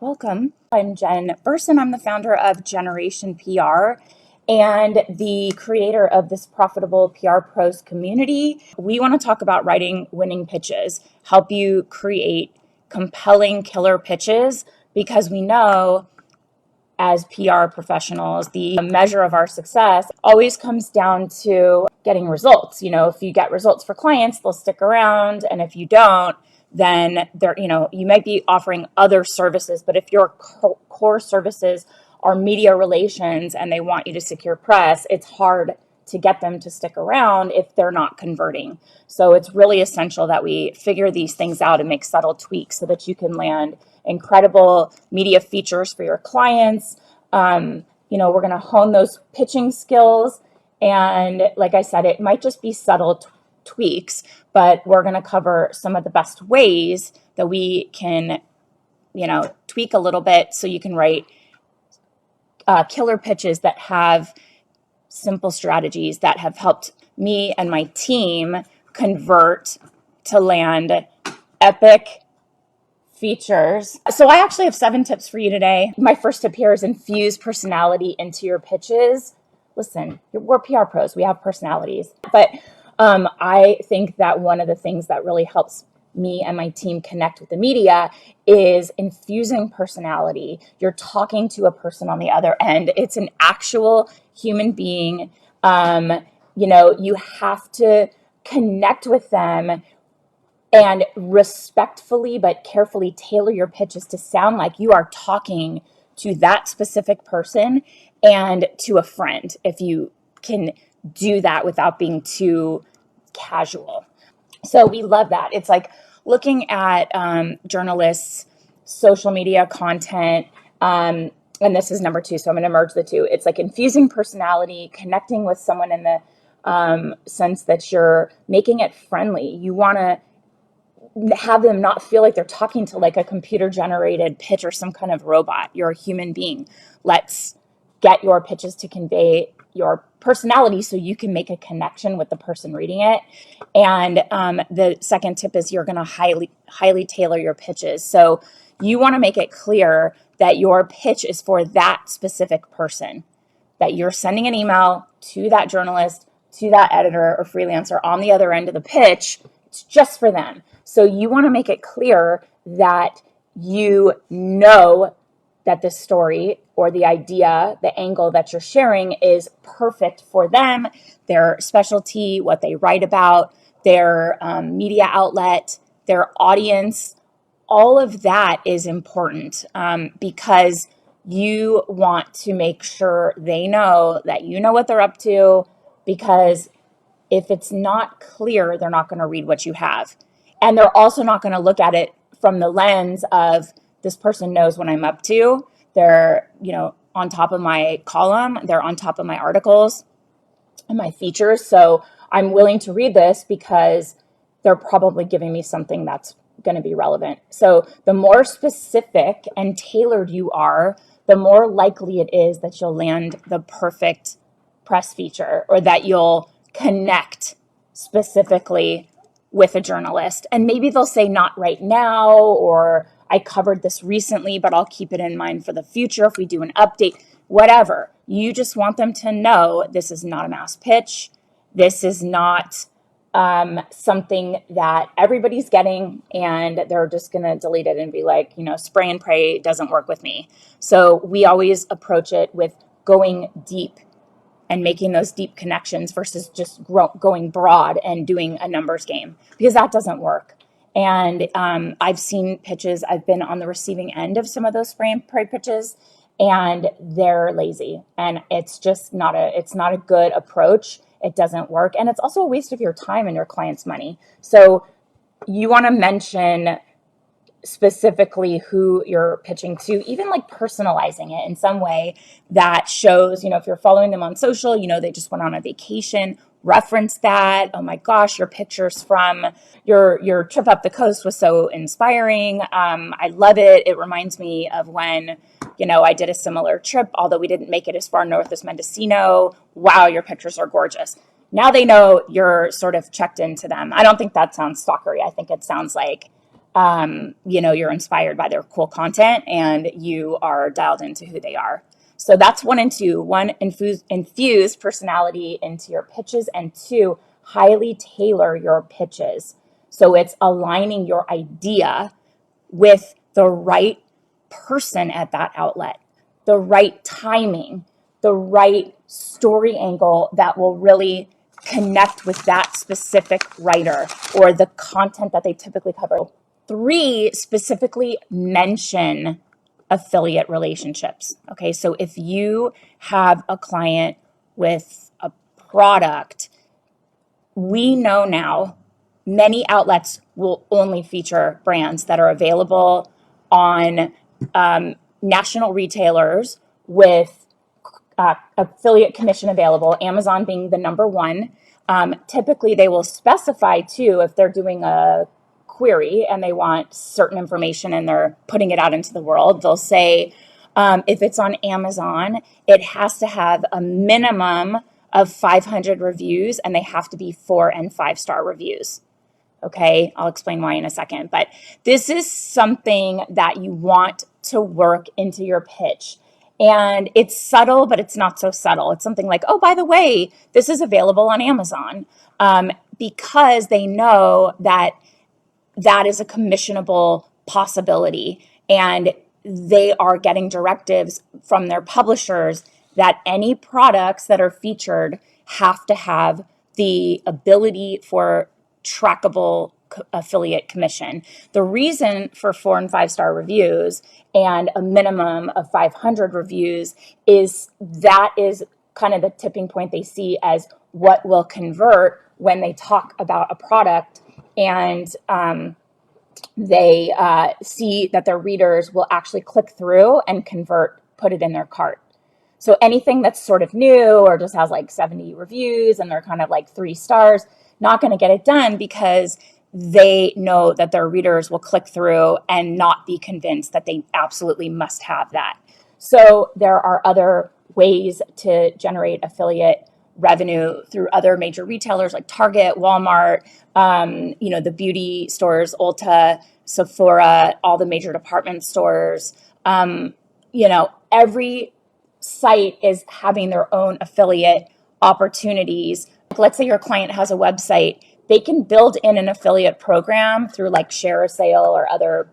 Welcome. I'm Jen Burson. I'm the founder of Generation PR and the creator of this profitable PR pros community. We want to talk about writing winning pitches, help you create compelling killer pitches, because we know as PR professionals, the measure of our success always comes down to getting results. If you get results for clients, they'll stick around. And if you don't, then you might be offering other services. But if your core services are media relations and they want you to secure press, it's hard to get them to stick around if they're not converting. So it's really essential that we figure these things out and make subtle tweaks so that you can land incredible media features for your clients. We're going to hone those pitching skills. And like I said, it might just be subtle tweaks, but we're going to cover some of the best ways that we can, tweak a little bit so you can write killer pitches that have simple strategies that have helped me and my team convert to land epic features. So I actually have 7 tips for you today. My first tip here is infuse personality into your pitches. Listen, we're PR pros. We have personalities. But I think that one of the things that really helps me and my team connect with the media is infusing personality. You're talking to a person on the other end. It's an actual human being. You have to connect with them and respectfully but carefully tailor your pitches to sound like you are talking to that specific person and to a friend, if you can do that without being too casual. So we love that. It's like looking at journalists' social media content. And this is number 2, so I'm going to merge the two. It's like infusing personality, connecting with someone in the sense that you're making it friendly. You want to have them not feel like they're talking to like a computer generated pitch or some kind of robot. You're a human being. Let's get your pitches to convey your personality so you can make a connection with the person reading it. And the second tip is you're going to highly tailor your pitches. So you want to make it clear that your pitch is for that specific person, that you're sending an email to that journalist, to that editor or freelancer on the other end of the pitch. It's just for them. So you want to make it clear that you know that the story or the idea, the angle that you're sharing is perfect for them, their specialty, what they write about, their media outlet, their audience. All of that is important because you want to make sure they know that you know what they're up to, because if it's not clear, they're not going to read what you have. And they're also not going to look at it from the lens of this person knows what I'm up to. They're, on top of my column. They're on top of my articles and my features. So I'm willing to read this because they're probably giving me something that's going to be relevant. So the more specific and tailored you are, the more likely it is that you'll land the perfect press feature or that you'll connect specifically with a journalist. And maybe they'll say not right now, or I covered this recently, but I'll keep it in mind for the future if we do an update, whatever. You just want them to know this is not a mass pitch. This is not something that everybody's getting and they're just going to delete it and be like, spray and pray doesn't work with me. So we always approach it with going deep and making those deep connections versus just going broad and doing a numbers game, because that doesn't work. And I've seen pitches, I've been on the receiving end of some of those spray and pray pitches, and they're lazy. And it's just not a good approach. It doesn't work. And it's also a waste of your time and your client's money. So you want to mention specifically who you're pitching to, even like personalizing it in some way that shows, if you're following them on social, they just went on a vacation, reference that. Oh my gosh, your pictures from your trip up the coast was so inspiring. I love it. It reminds me of when, I did a similar trip, although we didn't make it as far north as Mendocino. Wow, your pictures are gorgeous. Now they know you're sort of checked into them. I don't think that sounds stalkery. I think it sounds like you're inspired by their cool content and you are dialed into who they are. So that's 1 and 2. 1, infuse personality into your pitches, and 2, highly tailor your pitches. So it's aligning your idea with the right person at that outlet, the right timing, the right story angle that will really connect with that specific writer or the content that they typically cover. 3, specifically mention affiliate relationships. Okay, so if you have a client with a product, we know now many outlets will only feature brands that are available on national retailers with affiliate commission available, Amazon being the number 1. Typically, they will specify too if they're doing a query and they want certain information and they're putting it out into the world. They'll say if it's on Amazon, it has to have a minimum of 500 reviews and they have to be 4 and 5-star reviews. Okay, I'll explain why in a second, but this is something that you want to work into your pitch. And it's subtle, but it's not so subtle. It's something like, oh, by the way, this is available on Amazon, because they know that that is a commissionable possibility. And they are getting directives from their publishers that any products that are featured have to have the ability for trackable affiliate commission. The reason for 4 and 5-star reviews and a minimum of 500 reviews is that is kind of the tipping point they see as what will convert when they talk about a product and they see that their readers will actually click through and convert, put it in their cart. So anything that's sort of new or just has like 70 reviews and they're kind of like 3 stars, not going to get it done because they know that their readers will click through and not be convinced that they absolutely must have that. So there are other ways to generate affiliate revenue through other major retailers like Target, Walmart, the beauty stores, Ulta, Sephora, all the major department stores. Every site is having their own affiliate opportunities. Let's say your client has a website, they can build in an affiliate program through like Share a Sale or other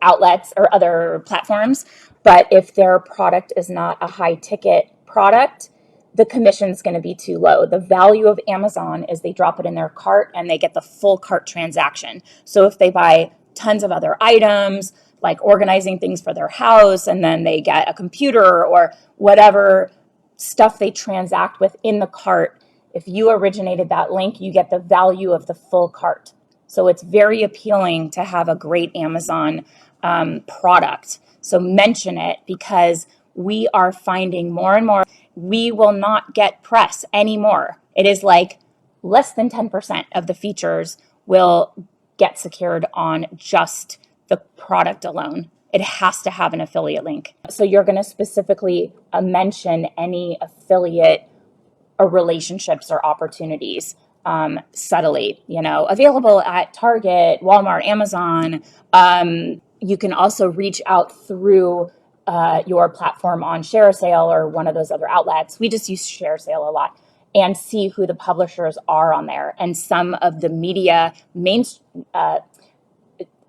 outlets or other platforms. But if their product is not a high ticket product, the commission is going to be too low. The value of Amazon is they drop it in their cart and they get the full cart transaction. So if they buy tons of other items, like organizing things for their house, and then they get a computer or whatever stuff they transact with in the cart, if you originated that link, you get the value of the full cart. So it's very appealing to have a great Amazon product. So mention it, because we are finding more and more we will not get press anymore. It is like less than 10% of the features will get secured on just the product alone. It has to have an affiliate link. So you're going to specifically mention any affiliate or relationships or opportunities subtly, available at Target, Walmart, Amazon. You can also reach out through your platform on Share a Sale or one of those other outlets. We just use Share a Sale a lot, and see who the publishers are on there. And some of the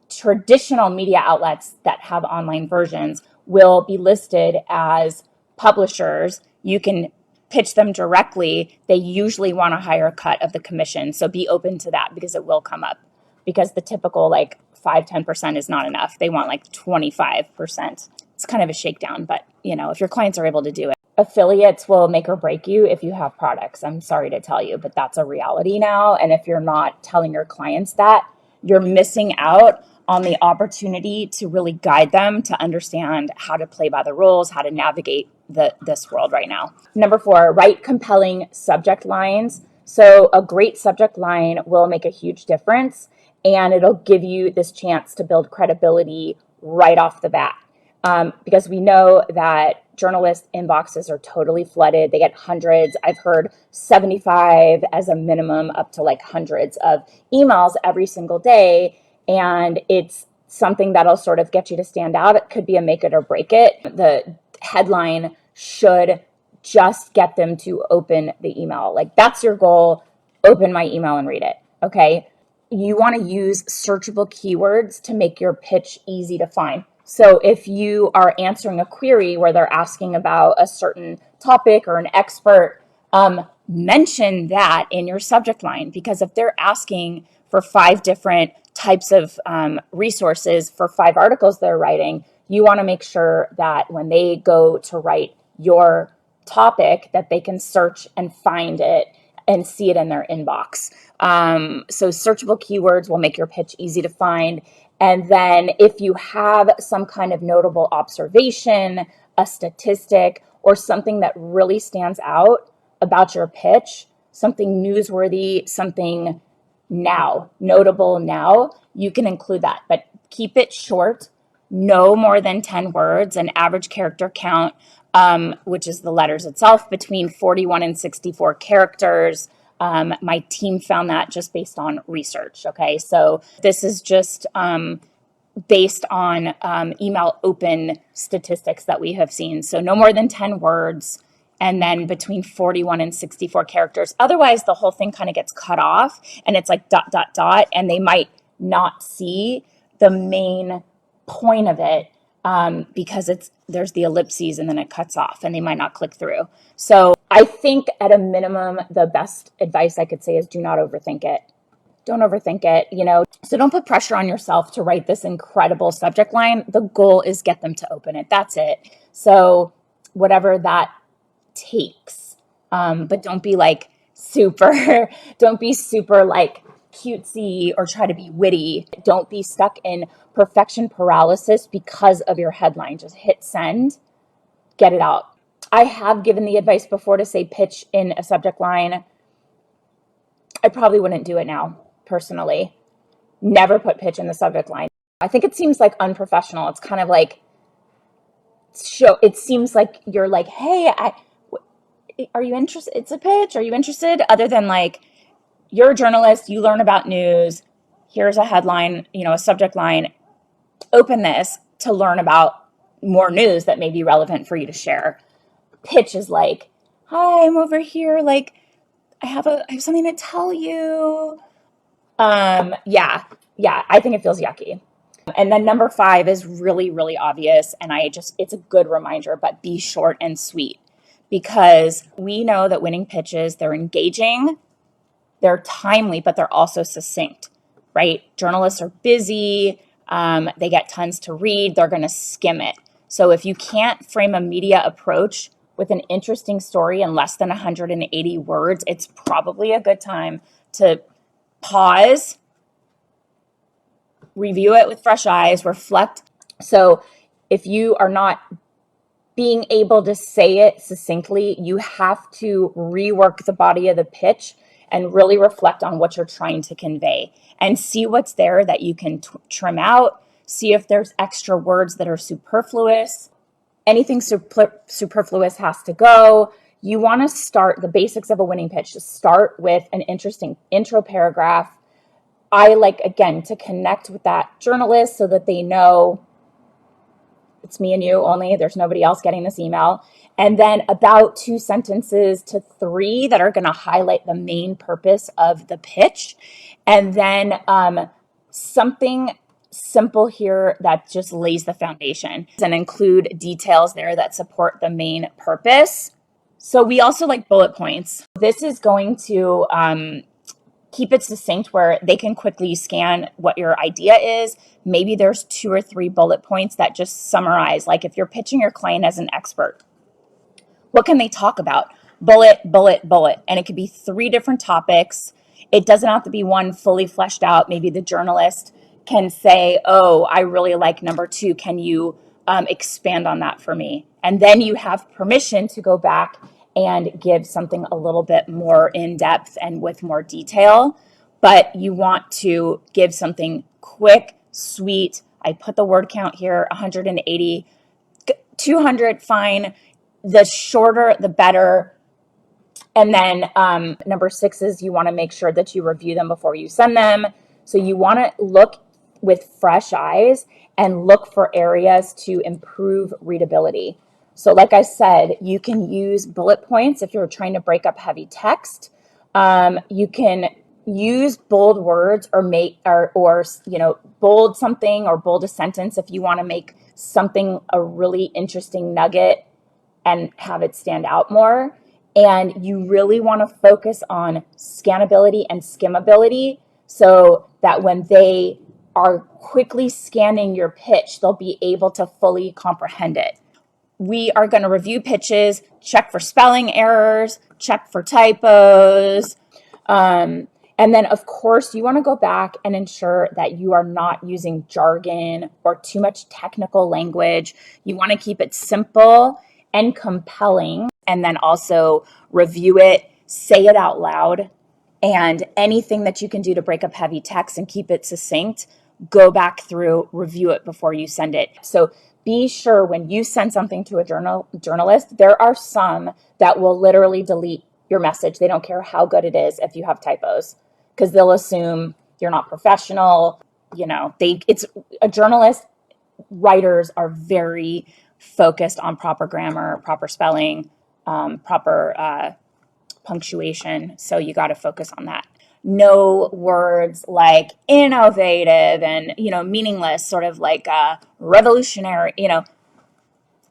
traditional media outlets that have online versions will be listed as publishers. You can pitch them directly. They usually want a higher cut of the commission. So be open to that, because it will come up, because the typical 5-10% is not enough. They want 25%. It's kind of a shakedown, but if your clients are able to do it. Affiliates will make or break you if you have products. I'm sorry to tell you, but that's a reality now. And if you're not telling your clients that, you're missing out on the opportunity to really guide them to understand how to play by the rules, how to navigate this world right now. Number 4, write compelling subject lines. So a great subject line will make a huge difference, and it'll give you this chance to build credibility right off the bat. Because we know that journalist inboxes are totally flooded. They get hundreds. I've heard 75 as a minimum, up to hundreds of emails every single day. and it's something that'll sort of get you to stand out. It could be a make it or break it. The headline should just get them to open the email. Like, that's your goal. Open my email and read it. Okay. You want to use searchable keywords to make your pitch easy to find. So if you are answering a query where they're asking about a certain topic or an expert, mention that in your subject line, because if they're asking for 5 different types of resources for 5 articles they're writing, you want to make sure that when they go to write your topic, that they can search and find it and see it in their inbox. So searchable keywords will make your pitch easy to find. And then if you have some kind of notable observation, a statistic, or something that really stands out about your pitch, something newsworthy, something notable now, you can include that. But keep it short, no more than 10 words, an average character count, which is the letters itself, between 41 and 64 characters. My team found that just based on research. Okay, so this is just based on email open statistics that we have seen. So no more than 10 words, and then between 41 and 64 characters. Otherwise, the whole thing kind of gets cut off, and it's like ... and they might not see the main point of it because there's the ellipses and then it cuts off, and they might not click through. So I think at a minimum, the best advice I could say is do not overthink it. Don't overthink it, So don't put pressure on yourself to write this incredible subject line. The goal is get them to open it. That's it. So whatever that takes, but don't be like don't be super like cutesy or try to be witty. Don't be stuck in perfection paralysis because of your headline. Just hit send, get it out. I have given the advice before to say pitch in a subject line. I probably wouldn't do it now, personally. Never put pitch in the subject line. I think it seems like unprofessional. It's kind of like it seems like you're like, hey, are you interested? It's a pitch. Are you interested? Other than like, you're a journalist, you learn about news. Here's a headline, a subject line. Open this to learn about more news that may be relevant for you to share. Pitch is like, hi, I'm over here. Like, I have something to tell you. Yeah, I think it feels yucky. And then number 5 is really, really obvious. And it's a good reminder, but be short and sweet, because we know that winning pitches, they're engaging, they're timely, but they're also succinct, right? Journalists are busy. They get tons to read. They're going to skim it. So if you can't frame a media approach with an interesting story in less than 180 words, it's probably a good time to pause, review it with fresh eyes, reflect. So if you are not being able to say it succinctly, you have to rework the body of the pitch and really reflect on what you're trying to convey and see what's there that you can trim out. See if there's extra words that are superfluous. Anything superfluous has to go. You want to start the basics of a winning pitch. Just start with an interesting intro paragraph. I like, again, to connect with that journalist so that they know it's me and you only. There's nobody else getting this email. And then about 2 sentences to 3 that are going to highlight the main purpose of the pitch. And then something simple here that just lays the foundation and include details there that support the main purpose. So we also like bullet points. This is going to keep it succinct where they can quickly scan what your idea is. Maybe there's 2 or 3 bullet points that just summarize. Like if you're pitching your client as an expert, what can they talk about? Bullet, bullet, bullet. And it could be 3 different topics. It doesn't have to be one fully fleshed out. Maybe the journalist can say, oh, I really like number 2. Can you expand on that for me? And then you have permission to go back and give something a little bit more in depth and with more detail. But you want to give something quick, sweet. I put the word count here, 180, 200, fine. The shorter, the better. And then number 6 is you want to make sure that you review them before you send them. So you want to look with fresh eyes and look for areas to improve readability. So like I said, you can use bullet points if you're trying to break up heavy text. You can use bold words or bold something or bold a sentence if you want to make something a really interesting nugget and have it stand out more. And you really want to focus on scannability and skimmability so that when they are quickly scanning your pitch, they'll be able to fully comprehend it. We are going to review pitches, check for spelling errors, check for typos. And then, of course, you want to go back and ensure that you are not using jargon or too much technical language. You want to keep it simple and compelling, and then also review it, say it out loud, and anything that you can do to break up heavy text and keep it succinct, go back through, review it before you send it. So be sure when you send something to a journalist, there are some that will literally delete your message. They don't care how good it is if you have typos, because they'll assume you're not professional. It's a journalist. Writers are very focused on proper grammar, proper spelling, proper punctuation. So you got to focus on that. No words like innovative and, meaningless, sort of like revolutionary,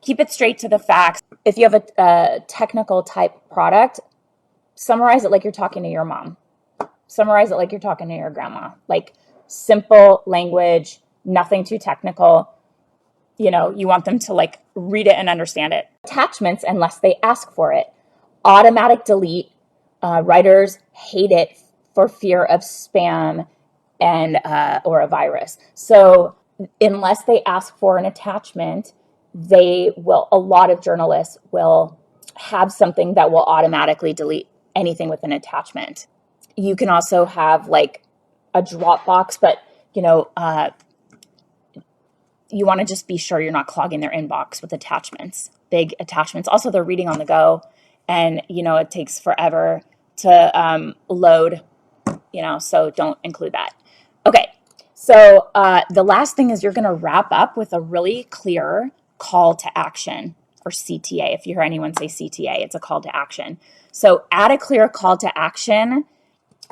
keep it straight to the facts. If you have a technical type product, summarize it like you're talking to your mom. Summarize it like you're talking to your grandma. Like simple language, nothing too technical. You want them to like read it and understand it. Attachments, unless they ask for it. Automatic delete. Writers hate it for fear of spam and or a virus. So unless they ask for an attachment, a lot of journalists will have something that will automatically delete anything with an attachment. You can also have like a Dropbox, but you want to just be sure you're not clogging their inbox with attachments, big attachments. Also, they're reading on the go, and it takes forever to load, so don't include that. Okay, so the last thing is you're going to wrap up with a really clear call to action, or CTA. If you hear anyone say CTA, it's a call to action. So add a clear call to action.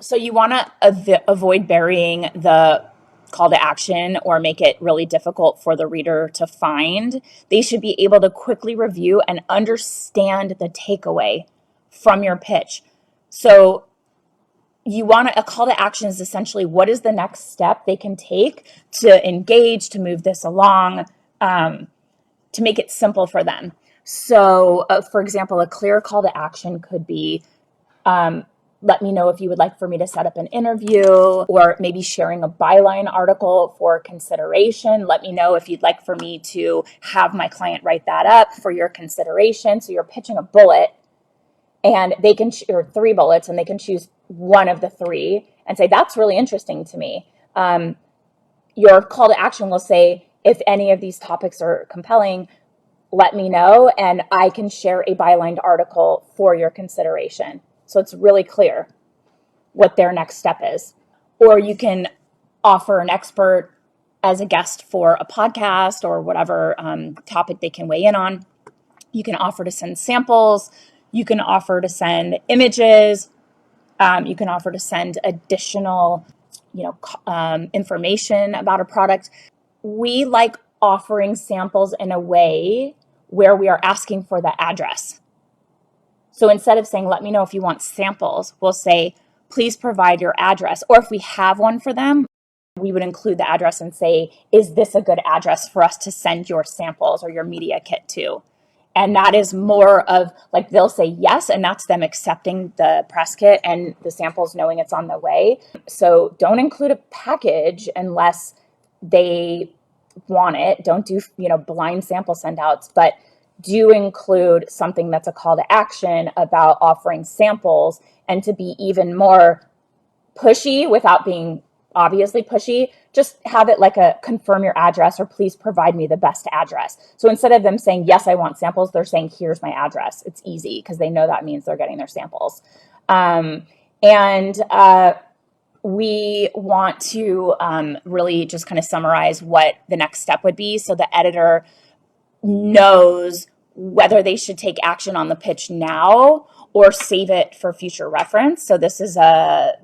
So you want to avoid burying the call to action or make it really difficult for the reader to find. They should be able to quickly review and understand the takeaway from your pitch. So you want a call to action is essentially what is the next step they can take to engage, to move this along, to make it simple for them. So, for example, a clear call to action could be, let me know if you would like for me to set up an interview, or maybe sharing a byline article for consideration. Let me know if you'd like for me to have my client write that up for your consideration. So you're pitching a bullet, and they can, or 3 bullets, and they can choose one of the 3 and say, that's really interesting to me. Your call to action will say, if any of these topics are compelling, let me know, and I can share a bylined article for your consideration. So it's really clear what their next step is. Or you can offer an expert as a guest for a podcast or whatever topic they can weigh in on. You can offer to send samples. You can offer to send images. You can offer to send additional, information about a product. We like offering samples in a way where we are asking for the address. So instead of saying, let me know if you want samples, we'll say, please provide your address. Or if we have one for them, we would include the address and say, is this a good address for us to send your samples or your media kit to? And that is more of like, they'll say yes, and that's them accepting the press kit and the samples knowing it's on the way. So don't include a package unless they want it. Don't do, blind sample send outs, but do include something that's a call to action about offering samples, and to be even more pushy without being obviously pushy, just have it like a confirm your address or please provide me the best address. So instead of them saying, yes, I want samples, they're saying, here's my address. It's easy because they know that means they're getting their samples. we want to really just kind of summarize what the next step would be so the editor knows whether they should take action on the pitch now or save it for future reference. So this is a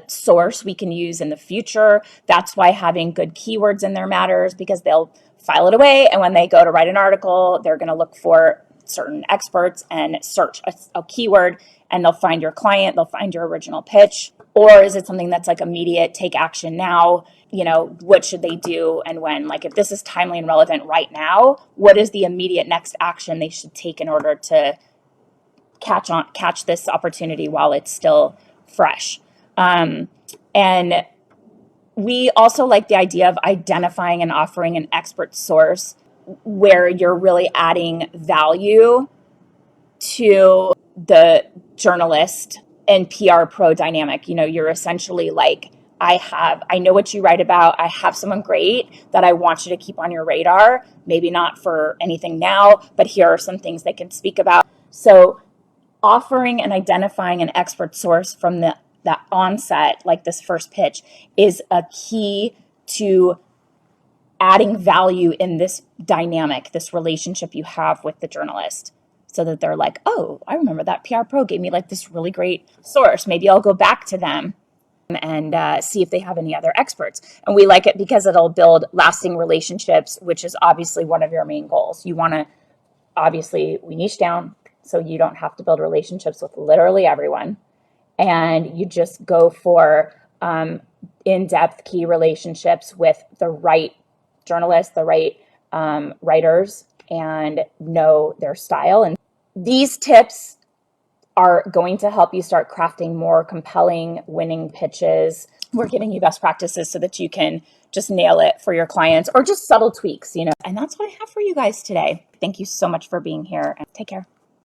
source we can use in the future. That's why having good keywords in there matters, because they'll file it away, and when they go to write an article, they're going to look for certain experts and search a keyword, and they'll find your client, they'll find your original pitch. Or is it something that's like immediate, take action now? What should they do and when? Like, if this is timely and relevant right now, what is the immediate next action they should take in order to catch this opportunity while it's still fresh? And we also like the idea of identifying and offering an expert source where you're really adding value to the journalist and PR pro dynamic. You're essentially like, I know what you write about. I have someone great that I want you to keep on your radar. Maybe not for anything now, but here are some things they can speak about. So offering and identifying an expert source from that onset, like this first pitch, is a key to adding value in this dynamic, this relationship you have with the journalist, so that they're like, oh, I remember that PR pro gave me like this really great source. Maybe I'll go back to them and see if they have any other experts. And we like it because it'll build lasting relationships, which is obviously one of your main goals. You want to, obviously, we niche down so you don't have to build relationships with literally everyone. And you just go for in-depth key relationships with the right journalists, the right writers, and know their style. And these tips are going to help you start crafting more compelling, winning pitches. We're giving you best practices so that you can just nail it for your clients, or just subtle tweaks, And that's what I have for you guys today. Thank you so much for being here, and take care.